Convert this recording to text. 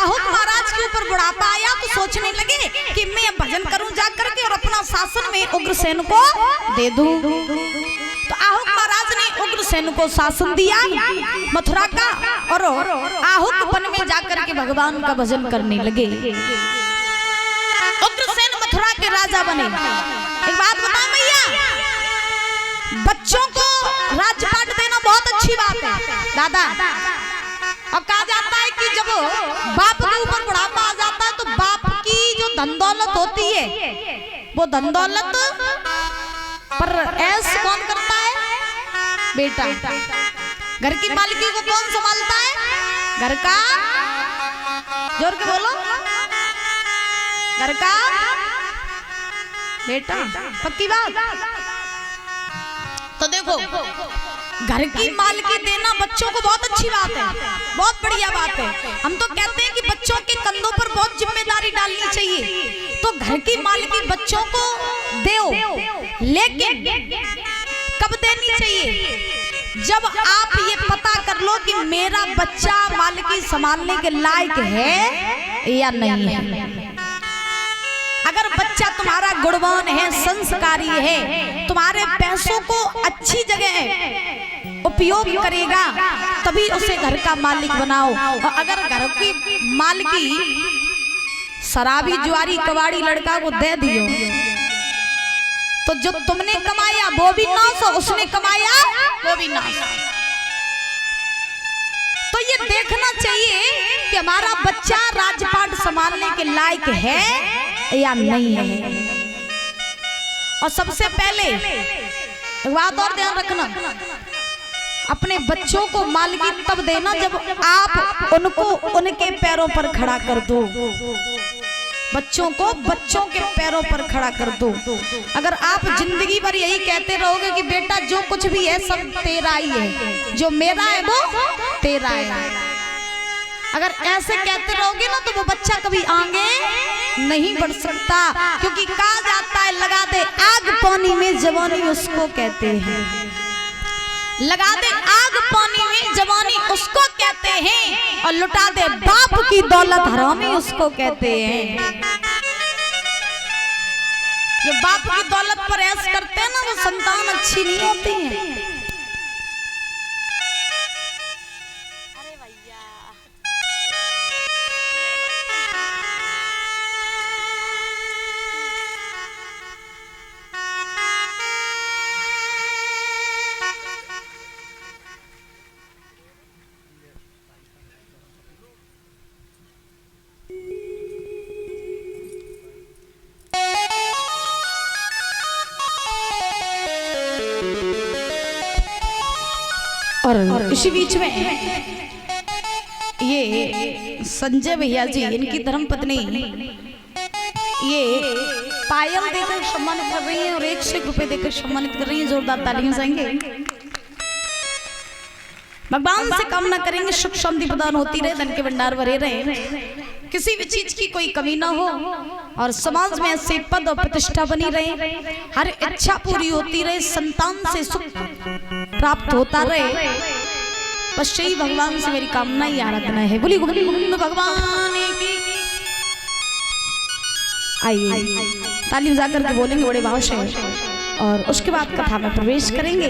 आहुत महाराज के ऊपर बुढ़ापा आया तो सोचने लगे कि मैं भजन करूं जा करके और अपना शासन में उग्रसेन को दे दूं। तो आहुत महाराज ने उग्रसेन को शासन दिया मथुरा का, और आहुत वन में जाकर के भगवान का भजन करने लगे। उग्रसेन मथुरा के राजा बने। एक बात बताओ भैया, बच्चों को राजपाट देना बहुत अच्छी बात है दादा। अब कहा जाता है कि जब बाप के ऊपर बुढ़ापा आ जाता है तो बाप की जो धन दौलत होती है वो धन दौलत पर ऐश कौन करता है? बेटा। घर की मालिकी को कौन संभालता है? घर का, जोर के बोलो, घर का बेटा। पक्की बात। तो देखो, घर की मालिकी देना बच्चों को बहुत अच्छी बात है, बहुत बढ़िया बात है। हम तो कहते हैं कि बच्चों के कंधों पर बहुत जिम्मेदारी डालनी चाहिए। तो घर की मालिकी बच्चों को दो, लेकिन कब देनी चाहिए? जब आप ये पता कर लो कि मेरा बच्चा मालिकी संभालने के लायक है या नहीं है। अगर बच्चा तुम्हारा गुणवान है, संस्कारी है, तुम्हारे पैसों को अच्छी जगह उपयोग करेगा, तभी उसे घर का मालिक बनाओ। और अगर घर की मालिकी शराबी, जुआरी, कबाड़ी लड़का को दे दियो तो जो तुमने कमाया वो भी नाश, उसने कमाया वो भी नाश। तो ये देखना चाहिए कि हमारा बच्चा राजपाट संभालने के लायक है या नहीं है। और सबसे पहले एक बात और ध्यान रखना, अपने बच्चों को मालिकी तब देना जब आप उनको उनके पैरों पर खड़ा कर दो। बच्चों को बच्चों के पैरों पर खड़ा कर दो। अगर आप जिंदगी भर यही कहते रहोगे कि बेटा जो कुछ भी है सब तेरा ही है, जो मेरा है वो तेरा है, अगर ऐसे कहते रहोगे ना तो वो बच्चा कभी आगे नहीं बढ़ सकता। क्योंकि कहा जाता है लगा दे आग पानी में जवानी उसको कहते हैं, लगा दे आग पानी में जवानी उसको कहते हैं, और लुटा दे बाप की दौलत हरामी उसको कहते हैं। जो बाप की दौलत पर ऐश करते हैं ना वो संतान अच्छी नहीं होती है। और इसी बीच में ये संजय भैया जी, इनकी धर्मपत्नी, ये पायल देकर सम्मानित कर रही हैं और 1 रुपए देकर सम्मानित कर रही हैं। जोरदार तालियां जाएंगे। भगवान से कामना करेंगे सुख शांति प्रदान होती रहे, धन के भंडार भरे रहे, किसी भी चीज की कोई कमी ना हो, और समाज में ऐसे पद और प्रतिष्ठा बनी रहे, हर इच्छा पूरी होती रहे, संतान से सुख प्राप्त होता रहे। बस यही भगवान से मेरी कामना ही आराधना है। बोली गोविंद भगवान की। आइए ताली बजा करके बोलेंगे बड़े भाव से, और उसके बाद कथा में प्रवेश करेंगे।